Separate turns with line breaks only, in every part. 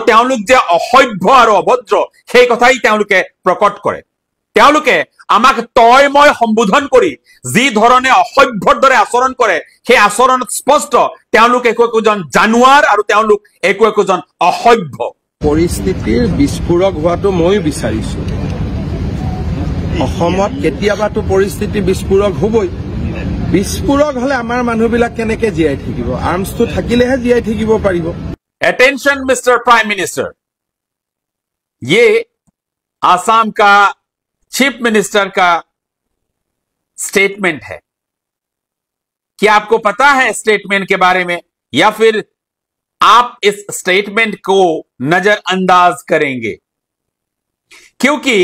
তেওঁলোক যে অসভ্য আৰু অভদ্ৰ সেই কথাই তেওঁলোকে প্ৰকট কৰে তেওঁলোকে আমাক তয়ময় সম্বোধন কৰি যি ধৰণে অসভ্যৰ দৰে আচৰণ কৰে সেই আচৰণত স্পষ্ট তেওঁলোক একোজন জানুৱাৰ আৰু তেওঁলোক একোজন অসভ্য
পৰিস্থিতিৰ বিস্ফোৰক হোৱাটো মই বিচাৰিছো অসমত কেতিয়াবাটো পৰিস্থিতি বিস্ফোৰক হ'বই বিস্ফোৰক হলে আমাৰ মানুহবিলাক কেনেকৈ জীয়াই থাকিব আৰ্মছটো থাকিলেহে জীয়াই থাকিব পাৰিব
अटेंशन मिस्टर प्राइम मिनिस्टर ये आसाम का चीफ मिनिस्टर का स्टेटमेंट है क्या आपको पता है स्टेटमेंट के बारे में या फिर आप इस स्टेटमेंट को नजरअंदाज करेंगे क्योंकि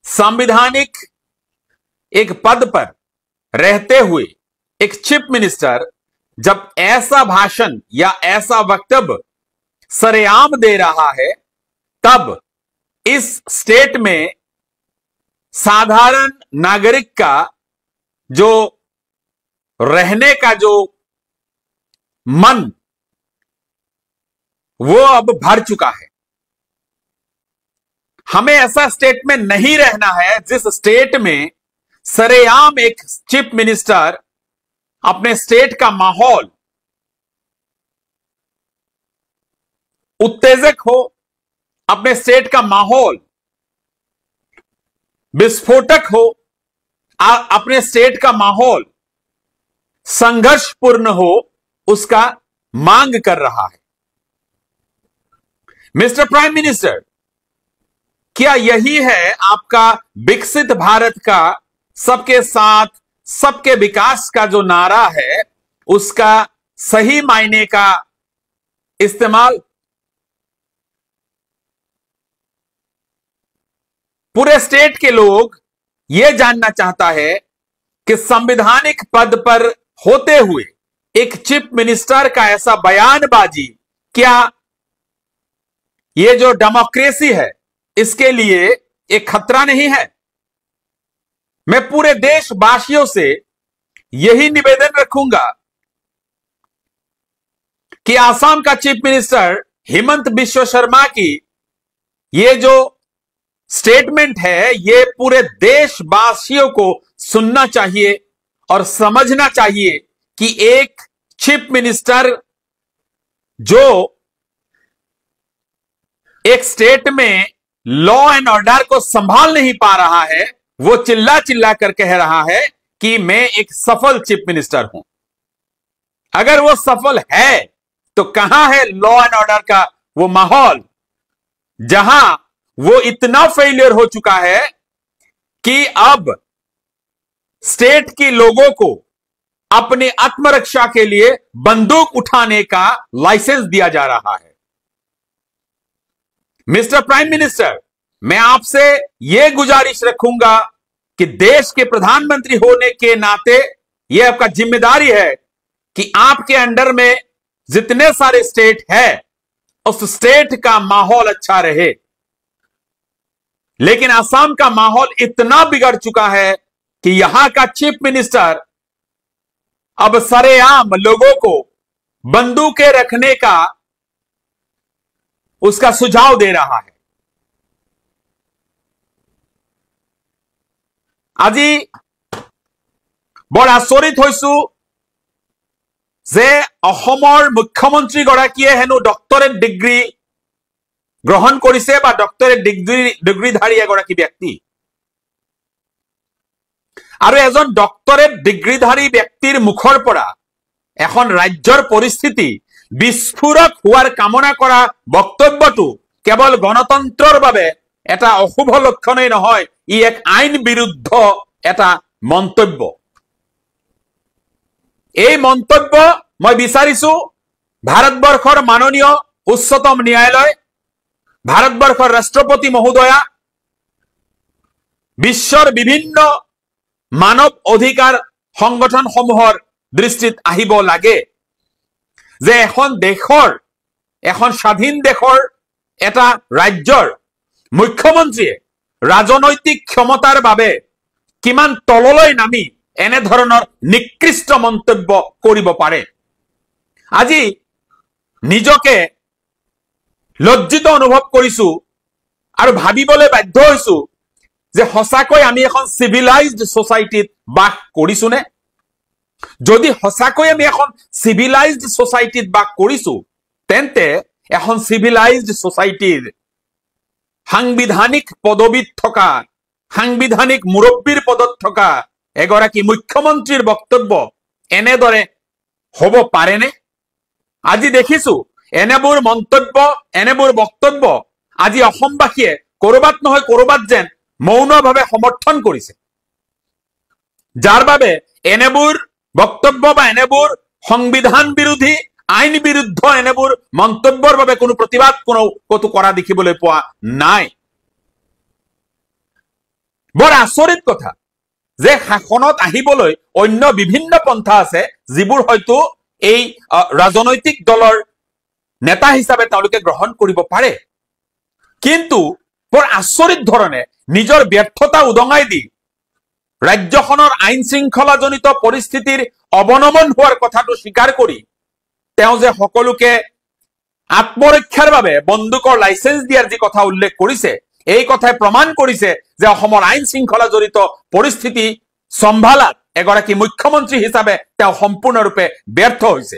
संवैधानिक एक पद पर रहते हुए एक चीफ मिनिस्टर जब ऐसा भाषण या ऐसा वक्तव्य सरेआम दे रहा है तब इस स्टेट में साधारण नागरिक का जो रहने का जो मन वो अब भर चुका है हमें ऐसा स्टेट में नहीं रहना है जिस स्टेट में सरेआम एक चीफ मिनिस्टर अपने स्टेट का माहौल उत्तेजक हो अपने स्टेट का माहौल विस्फोटक हो अपने स्टेट का माहौल संघर्षपूर्ण हो उसका मांग कर रहा है मिस्टर प्राइम मिनिस्टर क्या यही है आपका विकसित भारत का सबके साथ सबके विकास का जो नारा है उसका सही मायने का इस्तेमाल पूरे स्टेट के लोग यह जानना चाहता है कि संवैधानिक पद पर होते हुए एक चीफ मिनिस्टर का ऐसा बयानबाजी क्या यह जो डेमोक्रेसी है इसके लिए एक खतरा नहीं है मैं पूरे देशवासियों से यही निवेदन रखूंगा कि आसाम का चीफ मिनिस्टर हेमंत बिश्व शर्मा की ये जो स्टेटमेंट है ये पूरे देशवासियों को सुनना चाहिए और समझना चाहिए कि एक चीफ मिनिस्टर जो एक स्टेट में लॉ एंड ऑर्डर को संभाल नहीं पा रहा है वो चिल्ला चिल्ला कर कह रहा है कि मैं एक सफल चीफ मिनिस्टर हूं अगर वो सफल है तो कहां है लॉ एंड ऑर्डर का वो माहौल जहां वो इतना फेलियर हो चुका है कि अब स्टेट के लोगों को अपने आत्मरक्षा के लिए बंदूक उठाने का लाइसेंस दिया जा रहा है मिस्टर प्राइम मिनिस्टर मैं आपसे यह गुजारिश रखूंगा कि देश के प्रधानमंत्री होने के नाते यह आपका जिम्मेदारी है कि आपके अंडर में जितने सारे स्टेट है उस स्टेट का माहौल अच्छा रहे लेकिन असम का माहौल इतना बिगड़ चुका है कि यहां का चीफ मिनिस्टर अब सरेआम लोगों को बंदूकें रखने का उसका सुझाव दे रहा है আজি বৰ আচৰিত হৈছো যে অসমৰ মুখ্যমন্ত্ৰী গৰাকীয়ে হেনো ডক্টৰেট ডিগ্ৰী গ্ৰহণ কৰিছে বা ডক্টৰেট ডিগ্ৰীধাৰী এগৰাকী ব্যক্তি আৰু এজন ডক্টৰেট ডিগ্ৰীধাৰী ব্যক্তিৰ মুখৰ পৰা এখন ৰাজ্যৰ পৰিস্থিতি বিস্ফোৰক হোৱাৰ কামনা কৰা বক্তব্যটো কেৱল গণতন্ত্ৰৰ বাবে এটা অশুভ লক্ষণই নহয় ই এক আইন বিৰুদ্ধ এটা মন্তব্য এই মন্তব্য মই বিচাৰিছো ভাৰতবৰ্ষৰ মাননীয় উচ্চতম ন্যায়ালয় ভাৰতবৰ্ষৰ ৰাষ্ট্ৰপতি মহোদয়া বিশ্বৰ বিভিন্ন মানৱ অধিকাৰ সংগঠনসমূহৰ দৃষ্টিত আহিব লাগে যে এখন দেশৰ এখন স্বাধীন দেশৰ এটা ৰাজ্যৰ মুখ্যমন্ত্ৰীয়ে ৰাজনৈতিক ক্ষমতাৰ বাবে কিমান তললৈ নামি এনে ধৰণৰ নিকৃষ্ট মন্তব্য কৰিব পাৰে আজি নিজকে লজ্জিত অনুভৱ কৰিছো আৰু ভাবিবলৈ বাধ্য হৈছো যে সঁচাকৈ আমি এখন সিভিলাইজড সোসাইটিত বাস কৰিছো নে? যদি সঁচাকৈ আমি এখন সিভিলাইজড সোসাইটিত বাস কৰিছো তেন্তে এখন সিভিলাইজড সোসাইটিৰ সাংবিধানিক পদবীত থকা সাংবিধানিক মুৰব্বীৰ পদত থকা এগৰাকী মুখ্যমন্ত্ৰীৰ বক্তব্য এনেদৰে হ'ব পাৰেনে? আজি দেখিছো এনেবোৰ মন্তব্য এনেবোৰ বক্তব্য আজি অসমবাসীয়ে কৰবাত নহয় কৰবাত যেন মৌনভাৱে সমৰ্থন কৰিছে, যাৰ বাবে এনেবোৰ বক্তব্য বা এনেবোৰ সংবিধান বিৰোধী আইন বিৰুদ্ধ এনেবোৰ মন্তব্যৰ বাবে কোনো প্ৰতিবাদ কতো কৰা দেখিবলৈ পোৱা নাই। বৰ আচৰিত কথা যে শাসনত আহিবলৈ অন্য বিভিন্ন পন্থা আছে যিবোৰ হয়তো এই ৰাজনৈতিক দলৰ নেতা হিচাপে তেওঁলোকে গ্ৰহণ কৰিব পাৰে, কিন্তু বৰ আচৰিত ধৰণে নিজৰ ব্যৰ্থতা উদঙাই দি ৰাজ্যখনৰ আইন শৃংখলাজনিত পৰিস্থিতিৰ অৱনমন হোৱাৰ কথাটো স্বীকাৰ কৰি তেওঁ যে সকলোকে আত্মৰক্ষাৰ বাবে বন্দুকৰ লাইসেন্স দিয়াৰ যি কথা উল্লেখ কৰিছে এই কথাই প্ৰমাণ কৰিছে যে অসমৰ আইন শৃংখলা জড়িত পৰিস্থিতি সম্ভালাত এগৰাকী মুখ্যমন্ত্ৰী হিচাপে তেওঁ সম্পূৰ্ণৰূপে ব্যৰ্থ হৈছে,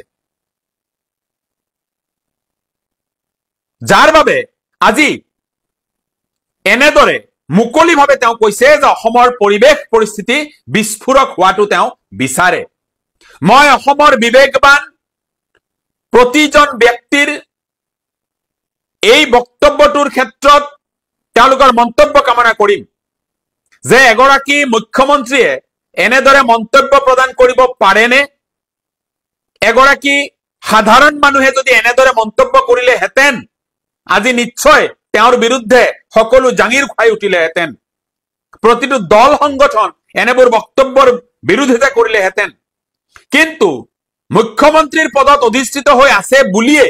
যাৰ বাবে আজি এনেদৰে মুকলিভাৱে তেওঁ কৈছে যে অসমৰ পৰিৱেশ পৰিস্থিতি বিস্ফোৰক হোৱাটো তেওঁ বিচাৰে। মই অসমৰ বিবেকবান প্ৰতিজন ব্যক্তিৰ এই বক্তব্যটোৰ ক্ষেত্ৰত তেওঁলোকৰ মন্তব্য কামনা কৰিম যে এগৰাকী মুখ্যমন্ত্ৰীয়ে এনেদৰে মন্তব্য প্ৰদান কৰিব পাৰেনে? এগৰাকী সাধাৰণ মানুহে যদি এনেদৰে মন্তব্য কৰিলেহেঁতেন আজি নিশ্চয় তেওঁৰ বিৰুদ্ধে সকলো জাঙিৰ খুৱাই উঠিলেহেঁতেন, প্ৰতিটো দল সংগঠন এনেবোৰ বক্তব্যৰ বিৰোধিতা কৰিলেহেঁতেন, কিন্তু মুখ্যমন্ত্ৰীৰ পদত অধিষ্ঠিত হৈ আছে বুলিয়ে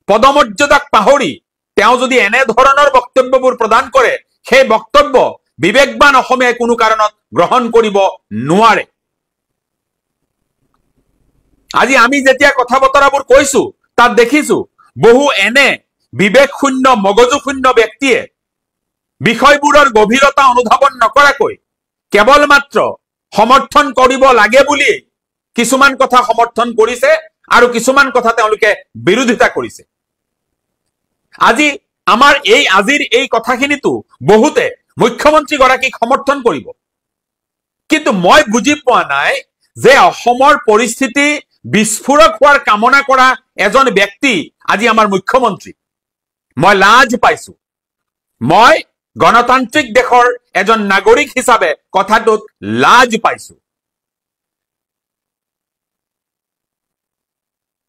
পদমৰ্যাদাক পাহৰি তেওঁ যদি এনে ধৰণৰ বক্তব্যবোৰ প্ৰদান কৰে সেই বক্তব্য বিবেকবান অসমীয়াই কোনো কাৰণত গ্ৰহণ কৰিব নোৱাৰে। আজি আমি যেতিয়া কথা বতৰাবোৰ কৈছো তাত দেখিছো বহু এনে বিবেক শূন্য মগজু শূন্য ব্যক্তিয়ে বিষয়বোৰৰ গভীৰতা অনুধাৱন নকৰাকৈ কেৱল মাত্ৰ সমৰ্থন কৰিব লাগে বুলি কিছুমান কথা সমৰ্থন কৰিছে আৰু কিছুমান কথা তেওঁলোকে বিৰোধিতা কৰিছে। আজি আমাৰ আজিৰ এই কথাখিনিতো বহুতে মুখ্যমন্ত্ৰী গৰাকীক সমৰ্থন কৰিব, কিন্তু মই বুজি পোৱা নাই যে অসমৰ পৰিস্থিতি বিস্ফোৰক হোৱাৰ কামনা কৰা এজন ব্যক্তি আজি আমাৰ মুখ্যমন্ত্ৰী। মই লাজ পাইছো, মই গণতান্ত্ৰিক দেশৰ এজন নাগৰিক হিচাপে কথাটোত লাজ পাইছো।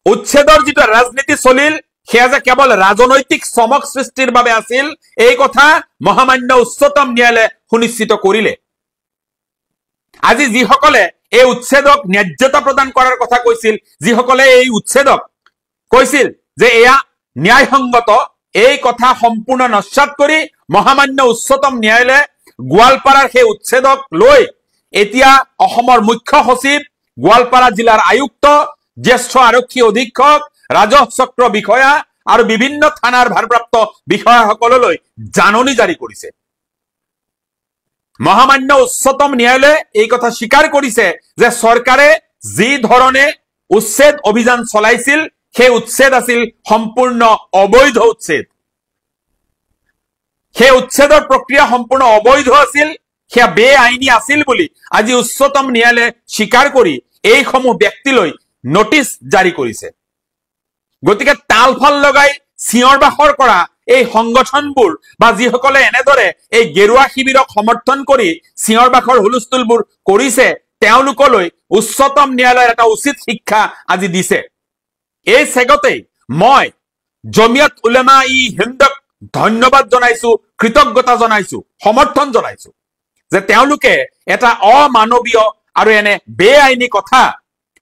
উচ্ছেদৰ যিটো ৰাজনীতি চলিল সেয়া যে কেৱল ৰাজনৈতিক চমক সৃষ্টিৰ বাবে আছিল এই কথা মহামান্য উচ্চতম ন্যায়ালয়ে সুনিশ্চিত কৰিলে। আজি যিসকলে এই উচ্ছেদক ন্যায্যতা প্ৰদান কৰাৰ কথা কৈছিল, যিসকলে এই উচ্ছেদক কৈছিল যে এয়া ন্যায়সংগত, এই কথা সম্পূৰ্ণ নস্যাৎ কৰি মহামান্য উচ্চতম ন্যায়ালয়ে গোৱালপাৰাৰ সেই উচ্ছেদক লৈ এতিয়া অসমৰ মুখ্য সচিব, গোৱালপাৰা জিলাৰ আয়ুক্ত, জ্যেষ্ঠ আৰক্ষী অধীক্ষক, ৰাজহ চক্ৰ বিষয়া আৰু বিভিন্ন থানাৰ ভাৰপ্ৰাপ্ত বিষয়াসকললৈ জাননী জাৰি কৰিছে। মহামান্য উচ্চতম ন্যায়ালয়ে এই কথা স্বীকাৰ কৰিছে যে চৰকাৰে যি ধৰণে উচ্ছেদ অভিযান চলাইছিল সেই উচ্ছেদ আছিল সম্পূৰ্ণ অবৈধ উচ্ছেদ। সেই উচ্ছেদৰ প্ৰক্ৰিয়া সম্পূৰ্ণ অবৈধ আছিল, সেয়া বেআইনী আছিল বুলি আজি উচ্চতম ন্যায়ালয়ে স্বীকাৰ কৰি এইসমূহ ব্যক্তিলৈ নোটিছ জাৰি কৰিছে। গতিকে তালফাল লগাই চিঞৰ বাখৰ কৰা এই সংগঠনবোৰ বা যিসকলে এনেদৰে এই গেৰুৱা শিবিৰক সমৰ্থন কৰি চিঞৰ বাখৰ হুলস্থুলবোৰ কৰিছে তেওঁলোকলৈ উচ্চতম ন্যায়ালয়ৰ এটা উচিত শিক্ষা আজি দিছে। এই চেগতেই মই জমিয়ত উলেমা ই হিন্দক ধন্যবাদ জনাইছো, কৃতজ্ঞতা জনাইছো, সমৰ্থন জনাইছো যে তেওঁলোকে এটা অমানৱীয় আৰু এনে বেআইনী কথা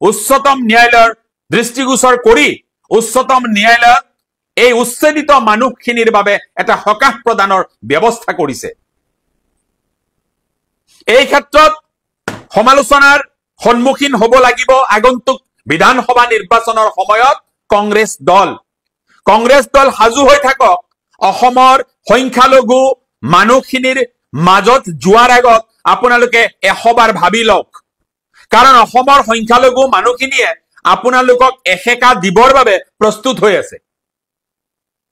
উচ্চতম ন্যায়ালয়ৰ দৃষ্টিগোচৰ কৰি উচ্চতম ন্যায়ালয়ত এই উচ্ছেদিত মানুহখিনিৰ বাবে এটা সকাহ প্ৰদানৰ ব্যৱস্থা কৰিছে। এই ক্ষেত্ৰত সমালোচনাৰ সন্মুখীন হ'ব লাগিব আগন্তুক বিধানসভা নিৰ্বাচনৰ সময়ত কংগ্ৰেছ দল। কংগ্ৰেছ দল সাজু হৈ থাকক অসমৰ সংখ্যালঘু মানুহখিনিৰ মাজত যোৱাৰ আগত আপোনালোকে 100 বাৰ ভাবি লওক কাৰণ অসমৰ সংখ্যালঘু মানুহখিনিয়ে আপোনালোকক এশেকা দিবৰ বাবে প্ৰস্তুত হৈ আছে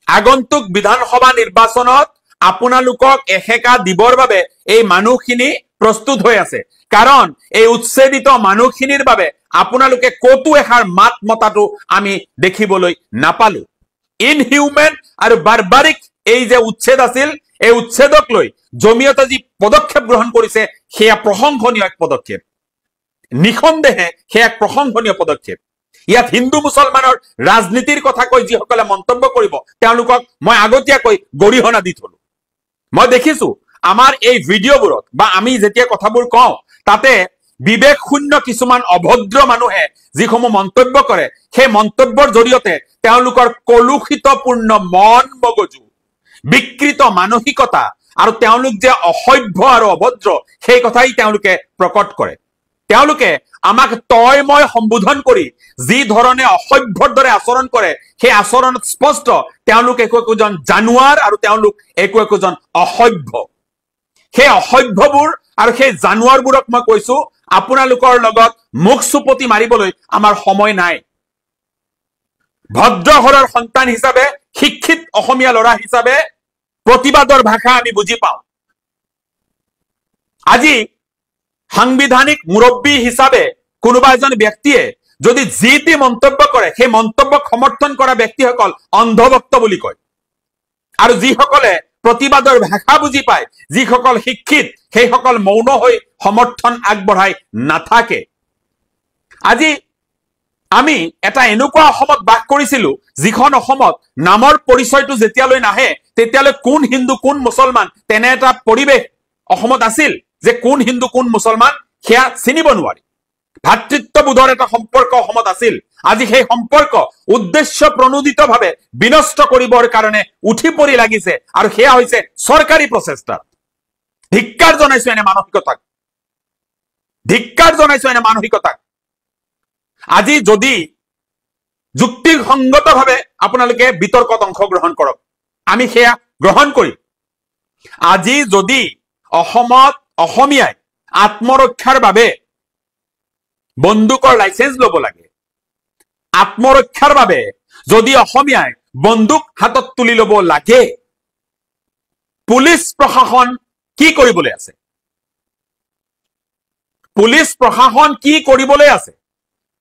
আগন্তুক বিধানসভা নিৰ্বাচনত আপোনালোকক এশেকা দিবৰ বাবে এই মানুহখিনি প্ৰস্তুত হৈ আছে কাৰণ এই উচ্ছেদিত মানুহখিনিৰ বাবে আপোনালোকে কতো এখাৰ মাত মতাটো আমি দেখিবলৈ নাপালো ইনহিউমেন আৰু বাৰবাৰিক এই যে উচ্ছেদ আছিল এই উচ্ছেদক লৈ জমিয়তে যি পদক্ষেপ গ্ৰহণ কৰিছে সেয়া প্ৰশংসনীয় এক পদক্ষেপ নিখন্দেহে সেয়া এক প্ৰশংসনীয় পদক্ষেপ ইয়াত হিন্দু মুছলমানৰ ৰাজনীতিৰ কথা কৈ যিসকলে মন্তব্য কৰিব তেওঁলোকক মই আগতীয়াকৈ গৰিহণা দি থলো মই দেখিছো আমাৰ এই ভিডিঅ'বোৰত বা আমি যেতিয়া কথাবোৰ কওঁ তাতে বিবেক শূন্য কিছুমান অভদ্ৰ মানুহে যিসমূহ মন্তব্য কৰে সেই মন্তব্যৰ জৰিয়তে তেওঁলোকৰ কলুষিতপূৰ্ণ মন মগজু বিকৃত মানসিকতা আৰু তেওঁলোক যে অসভ্য আৰু অভদ্ৰ সেই কথাই তেওঁলোকে প্ৰকট কৰে তেওঁলোকে আমাক তয় মই সম্বোধন কৰি যি ধৰণে অসভ্যৰ দৰে আচৰণ কৰে সেই আচৰণত স্পষ্ট তেওঁলোক একোজন জানুৱাৰ আৰু তেওঁলোক একোজন অসভ্য সেই অসভ্যবোৰ আৰু সেই জানুৱাৰবোৰক মই কৈছো আপোনালোকৰ লগত মুখ চুপতি মাৰিবলৈ আমাৰ সময় নাই ভদ্ৰ ঘৰৰ সন্তান হিচাপে শিক্ষিত অসমীয়া ল'ৰা হিচাপে প্ৰতিবাদৰ ভাষা আমি বুজি পাওঁ আজি সাংবিধানিক মুৰব্বী হিচাপে কোনোবা এজন ব্যক্তিয়ে যদি জিটি মন্তব্য কৰে সেই মন্তব্যক সমৰ্থন কৰা ব্যক্তিসকল অন্ধভক্ত বুলি কয় আৰু যিসকলে প্ৰতিবাদৰ ভাষা বুজি পায় যিসকল শিক্ষিত সেইসকল মৌন হৈ সমৰ্থন আগবঢ়াই নাথাকে আজি আমি এটা এনেকুৱা অসমত বাস কৰিছিলো যিখন অসমত নামৰ পৰিচয়টো যেতিয়ালৈ নাহে তেতিয়ালৈ কোন হিন্দু কোন মুছলমান তেনে এটা পৰিৱেশ অসমত আছিল যে কোন হিন্দু কোন মুছলমান সেয়া চিনিব নোৱাৰি ভাতৃত্ববোধৰ এটা সম্পৰ্ক অসমত আছিল আজি সেই সম্পৰ্ক উদ্দেশ্য প্ৰণোদিতভাৱে বিনষ্ট কৰিবৰ কাৰণে উঠি পৰি লাগিছে আৰু সেয়া হৈছে চৰকাৰী প্ৰচেষ্টা ধিক্কাৰ জনাইছো এনে মানসিকতাক আজি যদি যুক্তিসংগতভাৱে আপোনালোকে বিতৰ্কত অংশগ্ৰহণ কৰক আমি সেয়া গ্ৰহণ কৰিম আজি যদি অসমত অসমীয়াই আত্মৰক্ষাৰ বাবে বন্দুকৰ লাইসেন্স ল'ব লাগে আত্মৰক্ষাৰ বাবে যদি অসমীয়াই বন্দুক হাতত তুলি ল'ব লাগে পুলিচ প্ৰশাসন কি কৰিবলৈ আছে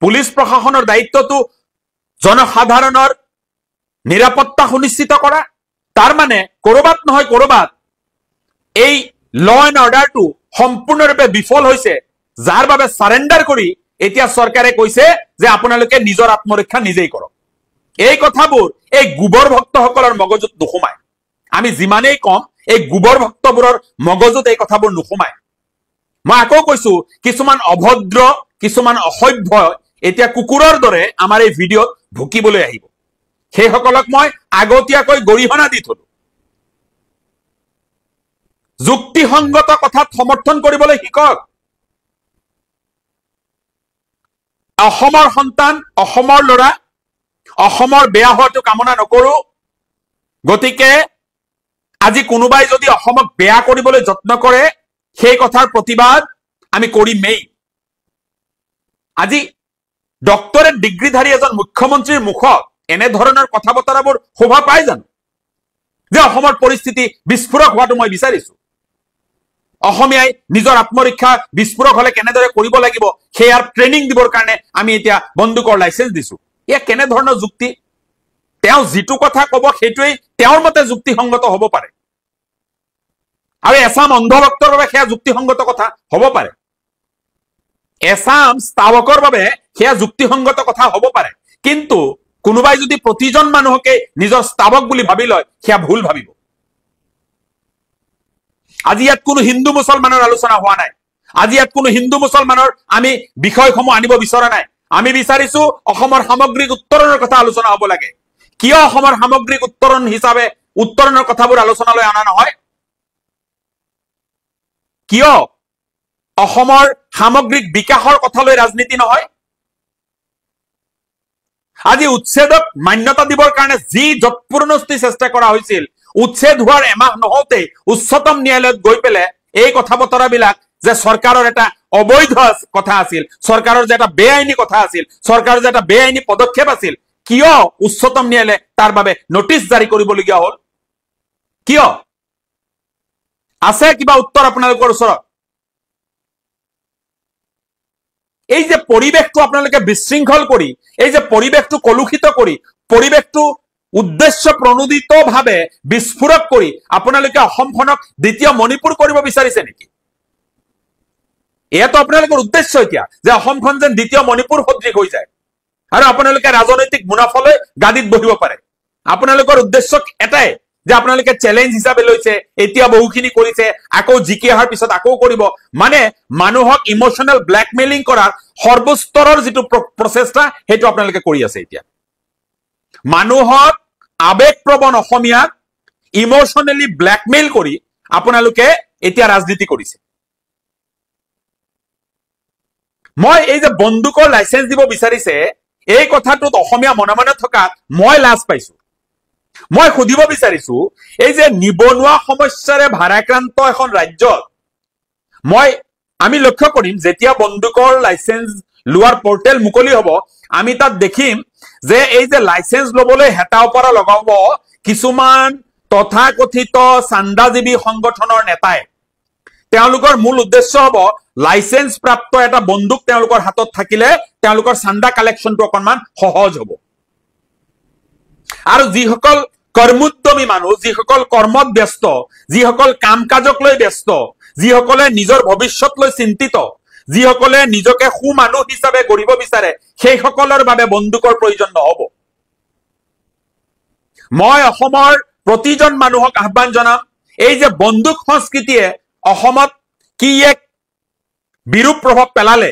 পুলিচ প্ৰশাসনৰ দায়িত্বটো জনসাধাৰণৰ নিৰাপত্তা সুনিশ্চিত কৰা তাৰ মানে কৰবাত নহয় কৰবাত এই ল এণ্ড অৰ্ডাৰটো সম্পূৰ্ণৰূপে বিফল হৈছে যাৰ বাবে সাৰেন্ডাৰ কৰি এতিয়া চৰকাৰে কৈছে যে আপোনালোকে নিজৰ আত্মৰক্ষা নিজেই কৰক এই কথাবোৰ এই গোবৰ ভক্তসকলৰ মগজুত নুসুমায় আমি যিমানেই কম এই গোবৰ ভক্তবোৰৰ মগজুত এই কথাবোৰ নুসুমায় মই আকৌ কৈছো কিছুমান অভদ্ৰ কিছুমান অসভ্য এতিয়া কুকুৰৰ দৰে আমাৰ এই ভিডিঅ'ত ভুকিবলৈ আহিব সেইসকলক মই আগতীয়াকৈ গৰিহণা দি থলো যুক্তিসংগত কথাত সমৰ্থন কৰিবলৈ শিকক অসমৰ সন্তান অসমৰ ল'ৰা অসমৰ বেয়া হোৱাটো কামনা নকৰো গতিকে আজি কোনোবাই যদি অসমক বেয়া কৰিবলৈ যত্ন কৰে সেই কথাৰ প্ৰতিবাদ আমি কৰিমেই আজি ডক্টৰেট ডিগ্ৰীধাৰী এজন মুখ্যমন্ত্ৰীৰ মুখত এনে ধৰণৰ কথা বতৰাবোৰ শোভা পায় জানো যে অসমৰ পৰিস্থিতি বিস্ফোৰক হোৱাটো মই বিচাৰিছো অসমীয়াই নিজৰ আত্মৰক্ষা বিস্ফোৰক হলে কেনেদৰে কৰিব লাগিব সেয়াৰ ট্ৰেনিং দিবৰ কাৰণে আমি এতিয়া বন্দুকৰ লাইসেন্স দিছো এয়া কেনে ধৰণৰ যুক্তি তেওঁ যিটো কথা কব সেইটোৱেই তেওঁৰ মতে যুক্তিসংগত হ'ব পাৰে আৰু এছাম অন্ধভক্তৰ বাবে সেয়া যুক্তিসংগত কথা হ'ব পাৰে এছাম স্তাৱকৰ বাবে সেয়া যুক্তিসংগত কথা হ'ব পাৰে কিন্তু কোনোবাই যদি প্ৰতিজন মানুহকে নিজৰ স্তাৱক বুলি ভাবি লয় সেয়া ভুল ভাবিব আজি ইয়াত কোনো হিন্দু মুছলমানৰ আলোচনা হোৱা নাই আজি ইয়াত কোনো হিন্দু মুছলমানৰ আমি বিষয়সমূহ আনিব বিচৰা নাই আমি বিচাৰিছো অসমৰ সামগ্ৰিক উত্তৰণৰ কথা আলোচনা হ'ব লাগে কিয় অসমৰ সামগ্ৰিক উত্তৰণ হিচাপে উত্তৰণৰ কথাবোৰ আলোচনালৈ অনা নহয় কিয় অসমৰ সামগ্ৰিক বিকাশৰ কথালৈ ৰাজনীতি নহয় আজি উচ্ছেদক মান্যতা দিবৰ কাৰণে যি যৎপূৰ্ণস্তি চেষ্টা কৰা হৈছিল, উচ্ছেদ হোৱাৰ এমাহ নহওঁতেই উচ্চতম ন্যায়ালয়ত গৈ পেলাই এই কথা বতৰাবিলাক যে চৰকাৰৰ এটা অবৈধ কথা আছিল, চৰকাৰৰ যে এটা বেআইনী কথা আছিল, চৰকাৰৰ যে এটা বেআইনী পদক্ষেপ আছিল, কিয় উচ্চতম ন্যায়ালয়ে তাৰ বাবে নোটিছ জাৰি কৰিবলগীয়া হ'ল? কিয়? আছে কিবা উত্তৰ আপোনালোকৰ ওচৰত? এই যে পৰিৱেশটো আপোনালোকে বিশৃংখল কৰি, এই যে পৰিৱেশটো কলুষিত কৰি, পৰিৱেশটো উদ্দেশ্য প্ৰণোদিতভাৱে বিস্ফোৰক কৰি আপোনালোকে অসমখনক দ্বিতীয় মণিপুৰ কৰিব বিচাৰিছে নেকি? এয়াতো আপোনালোকৰ উদ্দেশ্য এতিয়া, যে অসমখন যেন দ্বিতীয় মণিপুৰ সদৃশ হৈ যায় আৰু আপোনালোকে ৰাজনৈতিক মুনাফালৈ গাদীত বহিব পাৰে। আপোনালোকৰ উদ্দেশ্য এটাই, যে আপোনালোকে চ্যালেঞ্জ হিচাপে লৈছে, এতিয়া বহুখিনি কৰিছে, আকৌ জিকি অহাৰ পিছত আকৌ কৰিব, মানে মানুহক ইমোশনাল ব্লেকমেইলিং কৰাৰ সৰ্বস্তৰৰ যিটো প্ৰচেষ্টা সেইটো আপোনালোকে কৰি আছে। এতিয়া মানুহক আবেগপ্ৰবণ অসমীয়াক ইমোশনেলি ব্লেকমেইল কৰি আপোনালোকে এতিয়া ৰাজনীতি কৰিছে। মই এই যে বন্দুকৰ লাইসেন্স দিব বিচাৰিছে, এই কথাটোত অসমীয়া মনে মনে থকা মই লাজ পাইছো। মই সুধিব বিচাৰিছো, এই যে নিবনুৱা সমস্যাৰে ভাৰাক্ৰান্ত এখন ৰাজ্যত আমি লক্ষ্য কৰিম, যেতিয়া বন্দুকৰ লাইসেন্স লোৱাৰ পোৰ্টেল মুকলি হ'ব, আমি তাত দেখিম যে এই যে লাইসেন্স লবলৈ হেতা ওপৰা লগাব কিছুমান তথাকথিত চান্দাজীৱী সংগঠনৰ নেতাই। তেওঁলোকৰ মূল উদ্দেশ্য হ'ব লাইসেন্স প্ৰাপ্ত এটা বন্দুক তেওঁলোকৰ হাতত থাকিলে তেওঁলোকৰ চান্দা কালেকশ্যনটো অকণমান সহজ হ'ব। আৰু যিসকল কৰ্মোদ্যমী মানুহ, যিসকল কৰ্মত ব্যস্ত, যিসকল কাম কাজক লৈ ব্যস্ত, যিসকলে নিজৰ ভৱিষ্যত লৈ চিন্তিত, যিসকলে নিজকে সুমানুহ হিচাপে গঢ়িব বিচাৰে, সেইসকলৰ বাবে বন্দুকৰ প্ৰয়োজন নহব। মই অসমৰ প্ৰতিজন মানুহক আহ্বান জনাম, এই যে বন্দুক সংস্কৃতিয়ে অসমত কি এক বিৰূপ প্ৰভাৱ পেলালে,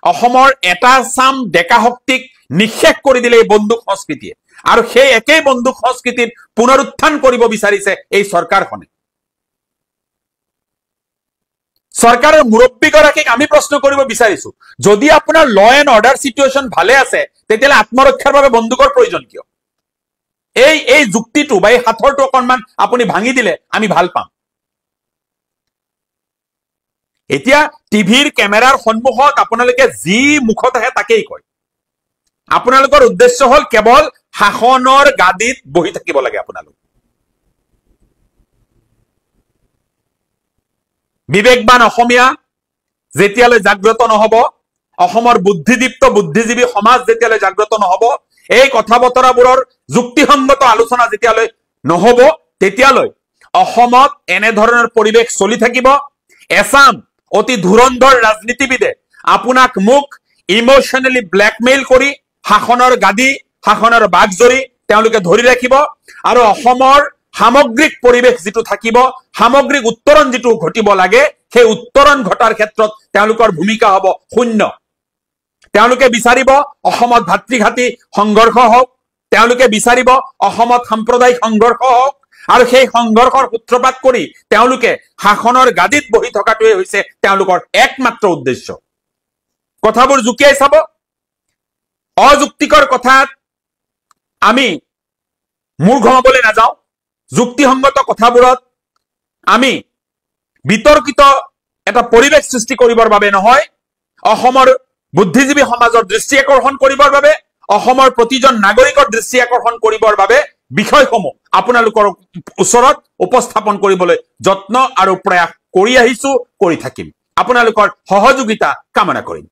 অসমৰ এটা চাম ডেকা শক্তিক নিঃশেষ কৰি দিলে এই বন্দুক সংস্কৃতিয়ে, আৰু সেই একেই বন্দুক সংস্কৃতিত পুনৰুত্থান কৰিব বিচাৰিছে এই চৰকাৰখনে। চৰকাৰৰ মুৰব্বীগৰাকীক আমি প্ৰশ্ন কৰিব বিচাৰিছো, যদি আপোনাৰ ল এণ্ড অৰ্ডাৰ সিচুৱেশ্যন ভালে আছে, তেতিয়াহ'লে আত্মৰক্ষাৰ বাবে বন্দুকৰ প্ৰয়োজন কিয়? এই যুক্তিটো বা এই সাঁথৰটো অকণমান আপুনি ভাঙি দিলে আমি ভাল পাম। এতিয়া টিভিৰ কেমেৰাৰ সন্মুখত আপোনালোকে যি মুখত আহে তাকেই কয়। আপোনালোকৰ উদ্দেশ্য হ'ল কেৱল শাসনৰ গাদীত বহি থাকিব লাগে। আপোনালোক বিবেকবান অসমীয়া যেতিয়ালৈ জাগ্ৰত নহব, অসমৰ বুদ্ধিদীপ্ত বুদ্ধিজীৱী সমাজ যেতিয়ালৈ জাগ্ৰত নহব, এই কথা বতৰাবোৰৰ যুক্তিসংগত আলোচনা যেতিয়ালৈ নহব, তেতিয়ালৈ অসমত এনেধৰণৰ পৰিৱেশ চলি থাকিব। এছাম অতি ধুৰন্ধৰ ৰাজনীতিবিদে আপোনাক মোক ইমোশনেলি ব্লেকমেইল কৰি শাসনৰ গাদী, শাসনৰ বাঘজৰী তেওঁলোকে ধৰি ৰাখিব, আৰু অসমৰ সামগ্ৰিক পৰিৱেশ যিটো থাকিব, সামগ্ৰিক উত্তৰণ যিটো ঘটিব লাগে, সেই উত্তৰণ ঘটাৰ ক্ষেত্ৰত তেওঁলোকৰ ভূমিকা হ'ব শূন্য। তেওঁলোকে বিচাৰিব অসমত ভাতৃঘাতী সংঘৰ্ষ হওক, তেওঁলোকে বিচাৰিব অসমত সাম্প্ৰদায়িক সংঘৰ্ষ হওক, আৰু সেই সংঘৰ্ষৰ সূত্ৰপাত কৰি তেওঁলোকে শাসনৰ গাদীত বহি থকাটোৱে হৈছে তেওঁলোকৰ একমাত্ৰ উদ্দেশ্য। কথাবোৰ জুকিয়াই চাব। অযুক্তিকৰ কথাত আমি মূৰ ঘমাবলৈ নাযাওঁ। যুক্তিসংগত কথাবোৰত আমি বিতৰ্কিত এটা পৰিৱেশ সৃষ্টি কৰিবৰ বাবে নহয়, অসমৰ বুদ্ধিজীৱী সমাজৰ দৃষ্টি আকৰ্ষণ কৰিবৰ বাবে, অসমৰ প্ৰতিজন নাগৰিকৰ দৃষ্টি আকৰ্ষণ কৰিবৰ বাবে বিষয়সমূহ আপোনালোকৰ ওচৰত উপস্থাপন কৰিবলৈ যত্ন আৰু প্ৰয়াস কৰি আহিছো, কৰি থাকিম। আপোনালোকৰ সহযোগিতা কামনা কৰিম।